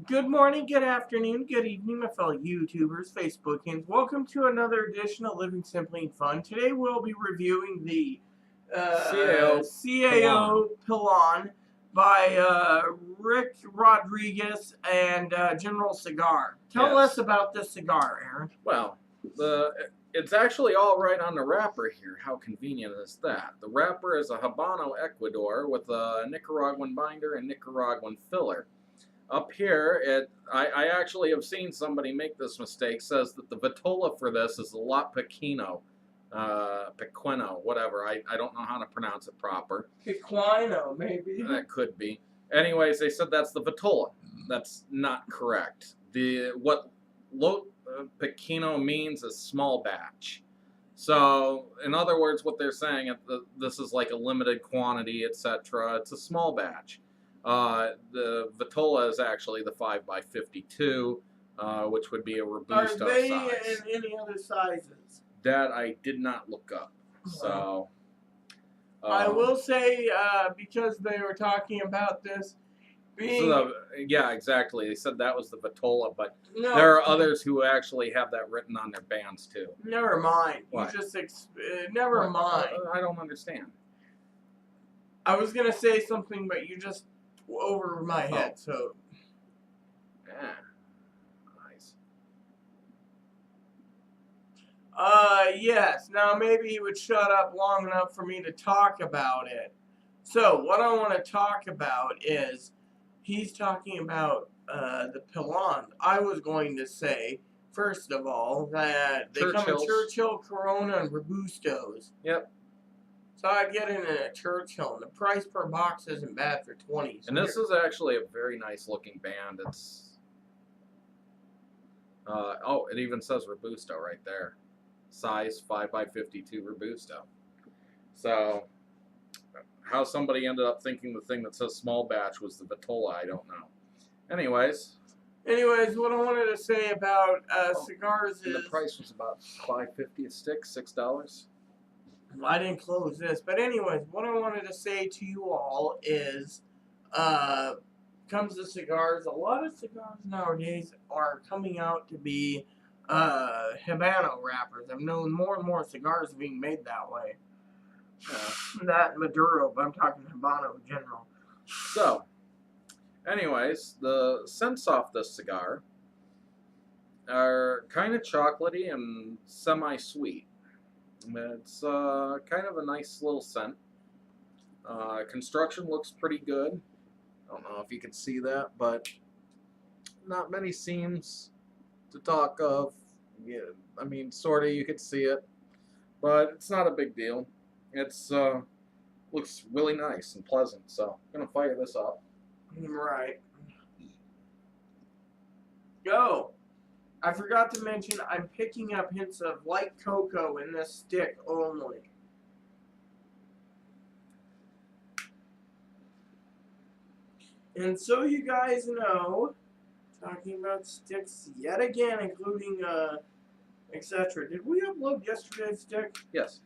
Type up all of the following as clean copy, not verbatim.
Good morning, good afternoon, good evening, my fellow YouTubers, Facebookians. Welcome to another edition of Living Simply and Fun. Today we'll be reviewing the CAO CAO Pilón by Rick Rodriguez and General Cigar. Tell us about this cigar, Aaron. Well, it's actually all right on the wrapper here. How convenient is that? The wrapper is a Habano Ecuador with a Nicaraguan binder and Nicaraguan filler. Up here, I actually have seen somebody make this mistake. Says that the vitola for this is a La Pequeno, Pequeno, whatever. I don't know how to pronounce it proper. Pequeno, maybe. That could be. Anyways, they said that's the vitola. That's not correct. What Pequeno means is small batch. So, in other words, what they're saying, this is like a limited quantity, etc. It's a small batch. The vitola is actually the 5x52, which would be a Robusto Are they size. in any other sizes? That I did not look up. So, I will say, because they were talking about this being... So yeah, exactly. They said that was the vitola, but no, there are others who actually have that written on their bands too. Never mind. What? You just never mind. I don't understand. I was gonna say something, but you just over my head. So. Yeah. Nice. Yes. Now maybe he would shut up long enough for me to talk about it. So what I want to talk about is he's talking about the Pilón. I was going to say, first of all, that they come in Churchill, Corona, and Robustos. Yep. So I'd get in a Churchill, and the price per box isn't bad for 20. So and this is actually a very nice looking band. It's it even says Robusto right there. Size 5x52 Robusto. So how somebody ended up thinking the thing that says small batch was the vitola, I don't know. Anyways, what I wanted to say about cigars is the price was about $5.50 a stick, $6. I didn't close this, but anyways, what I wanted to say to you all is, comes to cigars. A lot of cigars nowadays are coming out to be Habano wrappers. I've known more and more cigars being made that way. Not Maduro, but I'm talking Habano in general. So, anyways, the scents off this cigar are kind of chocolatey and semi-sweet. It's kind of a nice little scent. Construction looks pretty good. I don't know if you can see that, but not many seams to talk of. Yeah, I mean, sort of, you could see it, but it's not a big deal. It's looks really nice and pleasant, so I'm gonna fire this up. Right. Go. I forgot to mention I'm picking up hints of light cocoa in this stick only. And so you guys know, talking about sticks yet again, including etc. Did we upload yesterday's stick? Yes.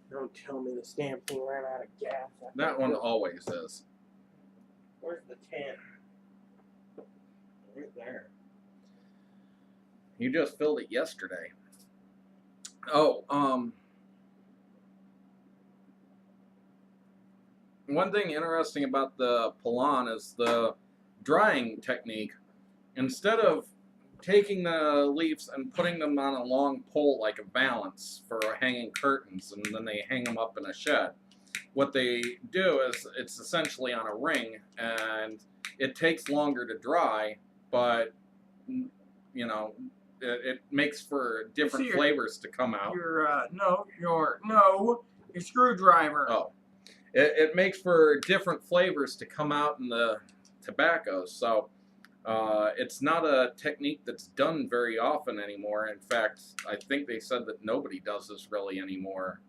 Don't tell me the stamp thing ran out of gas. That one always is. Where's the tin? Right there. You just filled it yesterday. Oh, one thing interesting about the Pilón is the drying technique. Instead of taking the leaves and putting them on a long pole like a valance for hanging curtains, and then they hang them up in a shed, what they do is it's essentially on a ring, and it takes longer to dry, but you know, it makes for different flavors to come out. Your screwdriver. Oh, it makes for different flavors to come out in the tobaccos. So it's not a technique that's done very often anymore. In fact, I think they said that nobody does this really anymore,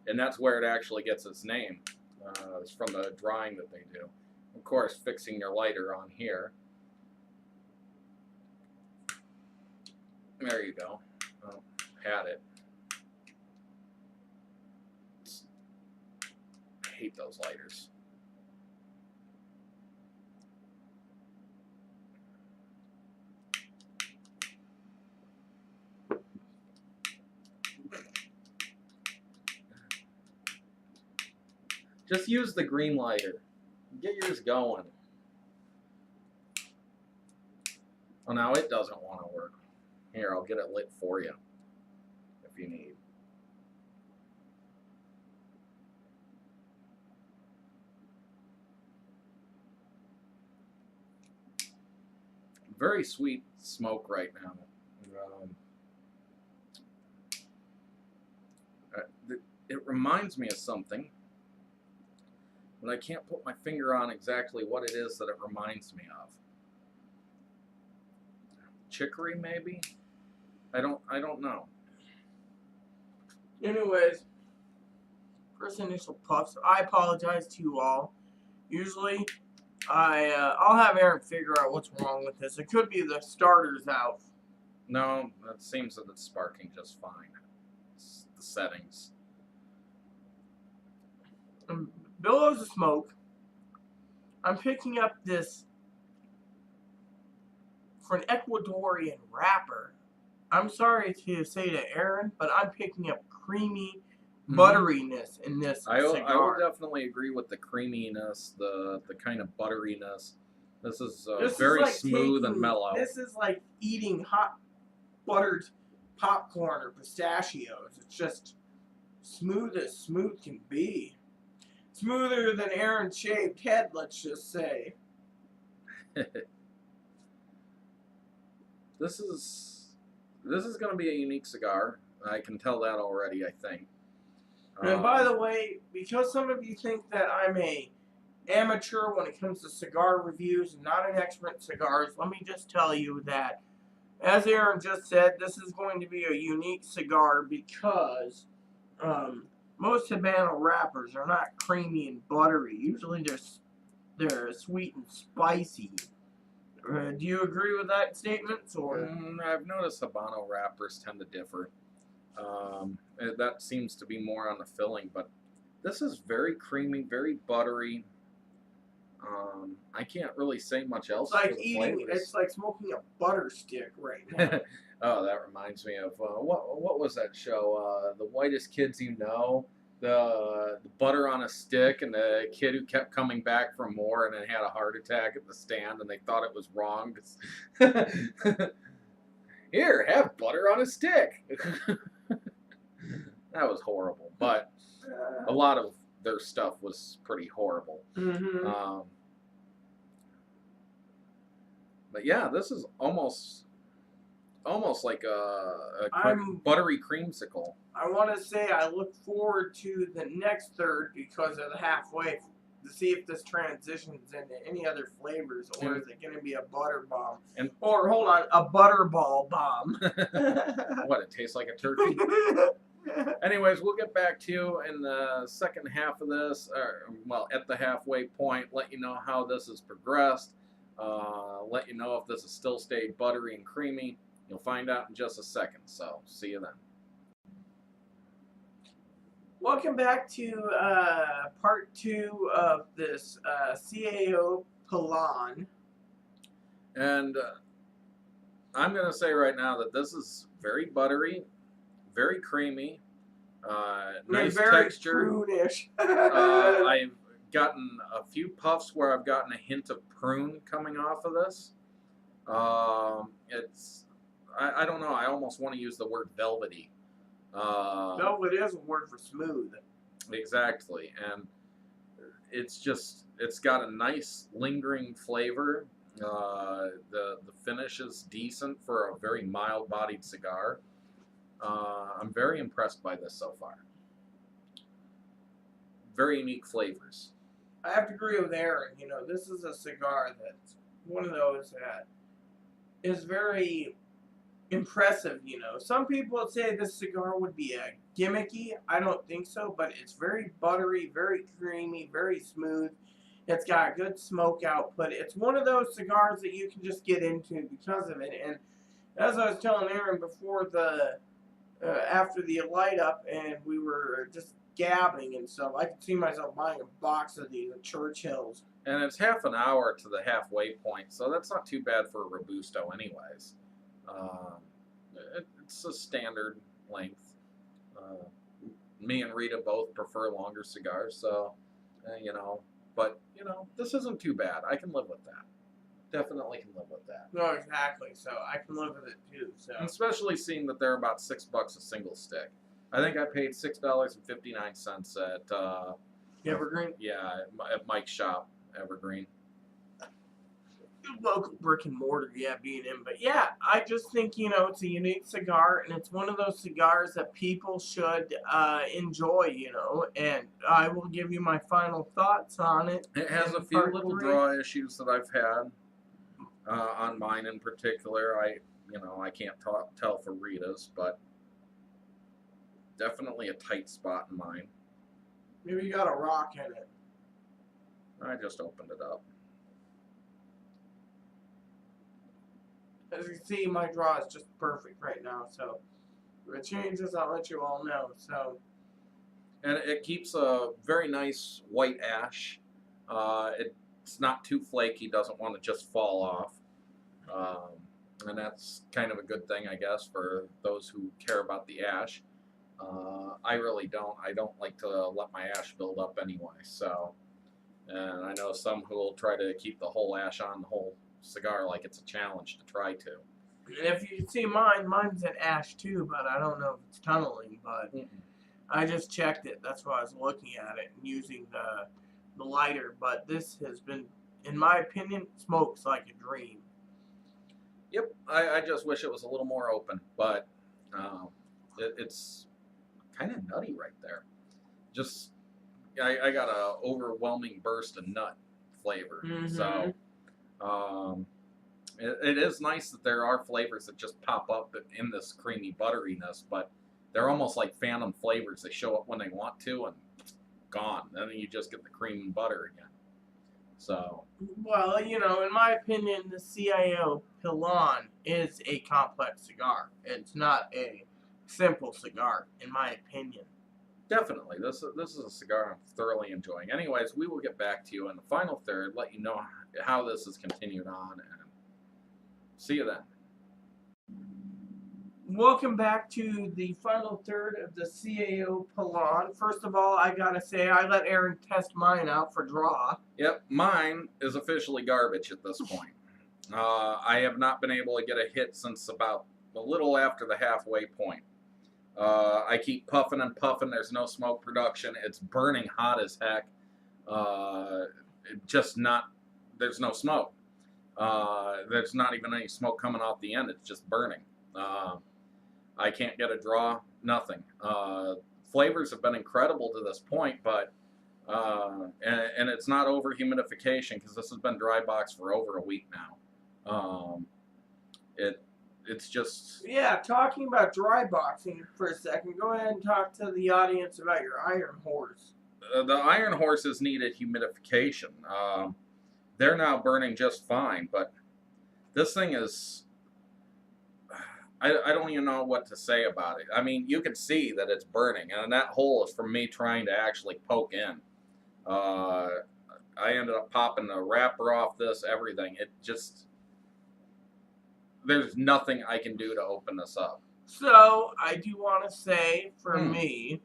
and that's where it actually gets its name. It's from the drying that they do. Of course, fixing your lighter on here. There you go. Oh, had it. I hate those lighters. Just use the green lighter. Get yours going. Oh, now it doesn't want to work. Here, I'll get it lit for you if you need. Very sweet smoke right now. It reminds me of something, but I can't put my finger on exactly what it is that it reminds me of. Chicory, maybe? I don't know. Anyways, first initial puffs. I apologize to you all. Usually, I'll have Aaron figure out what's wrong with this. It could be the starter's out. No, it seems that it's sparking just fine. It's the settings. Billows of smoke. I'm picking up this for an Ecuadorian wrapper. I'm sorry to say to Aaron, but I'm picking up creamy butteriness in this cigar. I will definitely agree with the creaminess, the kind of butteriness. This is very like smooth and mellow. This is like eating hot buttered popcorn or pistachios. It's just smooth as smooth can be. Smoother than Aaron's shaved head, let's just say. This is going to be a unique cigar. I can tell that already, I think. And by the way, because some of you think that I'm a amateur when it comes to cigar reviews and not an expert in cigars, let me just tell you that, as Aaron just said, this is going to be a unique cigar because most Habano wrappers are not creamy and buttery. Usually they're sweet and spicy. Do you agree with that statement? Or I've noticed Habano wrappers tend to differ. That seems to be more on the filling, but this is very creamy, very buttery. I can't really say much else. It's like eating. It's like smoking a butter stick right now. Oh, that reminds me of what was that show? The Whitest Kids You Know. The butter on a stick, and the kid who kept coming back for more, and then had a heart attack at the stand, and they thought it was wrong. Here, have butter on a stick. That was horrible, but a lot of their stuff was pretty horrible. But yeah, this is almost like a quick buttery creamsicle. I want to say I look forward to the next third because of the halfway to see if this transitions into any other flavors, or is it going to be a butter bomb? Or hold on, a butterball bomb. What, it tastes like a turkey? Anyways, we'll get back to you in the second half of this, well, at the halfway point, let you know how this has progressed, let you know if this has still stayed buttery and creamy. You'll find out in just a second, so see you then. Welcome back to part 2 of this CAO Pilón. And I'm going to say right now that this is very buttery, very creamy, nice very texture. Prune-ish. I've gotten a few puffs where I've gotten a hint of prune coming off of this. It's, I don't know, I almost want to use the word velvety. Velvet is a word for smooth. Exactly, and it's got a nice lingering flavor. The finish is decent for a very mild-bodied cigar. I'm very impressed by this so far. Very unique flavors. I have to agree with Aaron. You know, this is a cigar that's one of those that is very impressive. You know, some people would say this cigar would be a gimmicky. I don't think so, but it's very buttery, very creamy, very smooth. It's got a good smoke output. It's one of those cigars that you can just get into because of it. And as I was telling Aaron before the after the light up, and we were just gabbing and stuff, I could see myself buying a box of these at Churchill's. And it's half an hour to the halfway point, so that's not too bad for a Robusto, anyways. It's a standard length. Me and Rita both prefer longer cigars, so you know. But you know, this isn't too bad. I can live with that. Definitely can live with that. No, exactly. So I can live with it too. So And especially seeing that they're about $6 a single stick. I think I paid $6.59 at Evergreen, yeah, at Mike's shop, Evergreen. local brick and mortar, yeah, being in. But yeah, I just think it's a unique cigar, and it's one of those cigars that people should enjoy. And I will give you my final thoughts on it. It has a few little draw issues that I've had on mine in particular. I can't tell for Rita's, but definitely a tight spot in mine. Maybe you got a rock in it. I just opened it up. As you can see, my draw is just perfect right now. So if it changes, I'll let you all know. So. And it keeps a very nice white ash. It's not too flaky, doesn't want to just fall off. And that's kind of a good thing, I guess, for those who care about the ash. I really don't. I don't like to let my ash build up anyway. So, and I know some who will try to keep the whole ash on the whole cigar like it's a challenge to try to. And if you can see mine's an ash too, but I don't know if it's tunneling, but I just checked it. That's why I was looking at it and using the lighter. But this has been, in my opinion, smokes like a dream. Yep, I just wish it was a little more open, but it's kind of nutty right there. Just, I got a overwhelming burst of nut flavor. So it is nice that there are flavors that just pop up in this creamy butteriness, but they're almost like phantom flavors. They show up when they want to and gone. Then you just get the cream and butter again. So. Well, in my opinion, the CAO Pilón is a complex cigar. It's not a simple cigar, in my opinion. Definitely. This is a cigar I'm thoroughly enjoying. Anyways, we will get back to you in the final third, let you know how this has continued on, and see you then. Welcome back to the final third of the CAO Pilón. First of all, I gotta say, I let Aaron test mine out for draw. Yep, mine is officially garbage at this point. I have not been able to get a hit since about a little after the halfway point. I keep puffing and puffing. There's no smoke production. It's burning hot as heck. There's no smoke. There's not even any smoke coming off the end. It's just burning. I can't get a draw, nothing. Flavors have been incredible to this point, but and it's not over humidification because this has been dry box for over a week now. It's just... Yeah, talking about dry boxing for a second, go ahead and talk to the audience about your Iron Horse. The Iron Horses needed humidification. They're now burning just fine, but this thing is... I don't even know what to say about it. I mean, you can see that it's burning, and that hole is from me trying to actually poke in. I ended up popping the wrapper off this, everything. It just... There's nothing I can do to open this up. So, I do want to say, for me,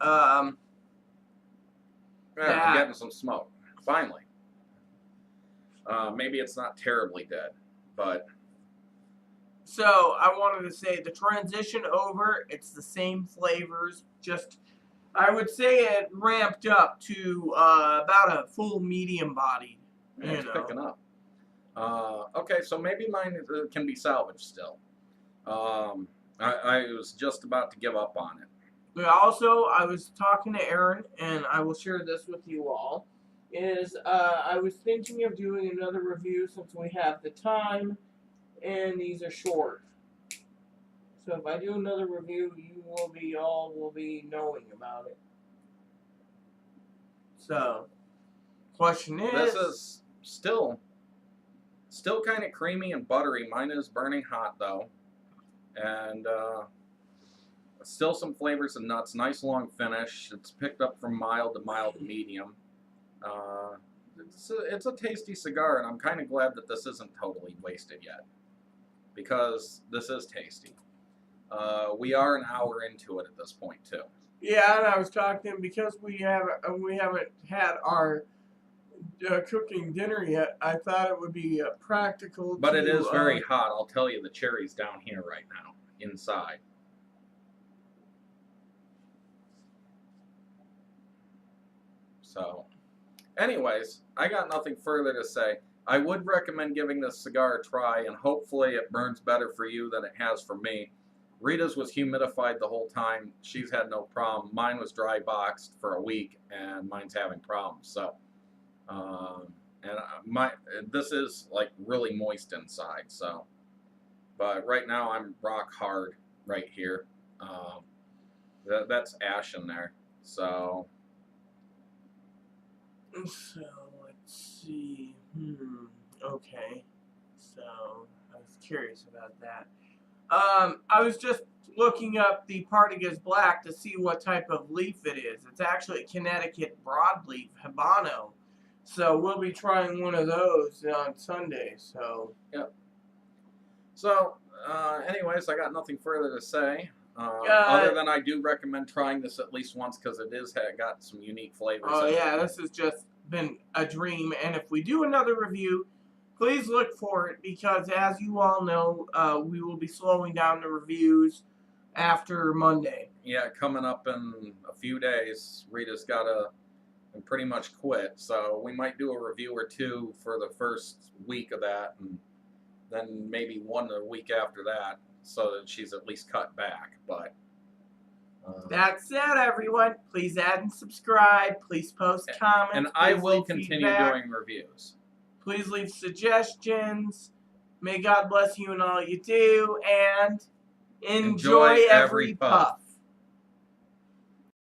I'm getting some smoke. Finally. Maybe it's not terribly dead, but... So, I wanted to say, the transition over, it's the same flavors, just... I would say it ramped up to about a full medium body. It's picking up. Okay, so maybe mine can be salvaged still. I was just about to give up on it. But also, I was talking to Aaron, and I will share this with you all, I was thinking of doing another review since we have the time, and these are short. So if I do another review, you will be knowing about it. So Question This is, is still kind of creamy and buttery. Mine is burning hot though, and still some flavors and nuts. Nice long finish. It's picked up from mild to medium. It's a tasty cigar, and I'm kind of glad that this isn't totally wasted yet, because this is tasty. We are an hour into it at this point too. yeah, and I was talking because we haven't had our cooking dinner yet. I thought it would be practical. But to, it is very hot. I'll tell you, the cherry's down here right now, inside. So, anyways, I got nothing further to say. I would recommend giving this cigar a try, and hopefully it burns better for you than it has for me. Rita's was humidified the whole time. She's had no problem. Mine was dry boxed for a week, and mine's having problems. So, this is like really moist inside. So, but right now I'm rock hard right here. That's ash in there. So let's see. Okay. So I was curious about that. I was just looking up the Partagas Black to see what type of leaf it is. It's actually a Connecticut broadleaf Habano. So we'll be trying one of those on Sunday. So yep. So anyways, I got nothing further to say. Other than I do recommend trying this at least once, because it is got some unique flavors. Oh yeah, this has just been a dream. And if we do another review, please look for it, because as you all know, we will be slowing down the reviews after Monday. Yeah, coming up in a few days, Rita's got to pretty much quit. So we might do a review or two for the first week of that, and then maybe one a week after that, so that she's at least cut back. But that said, everyone, please add and subscribe. Please post comments. And I will continue doing reviews. Please leave suggestions. May God bless you in all you do, and enjoy every puff.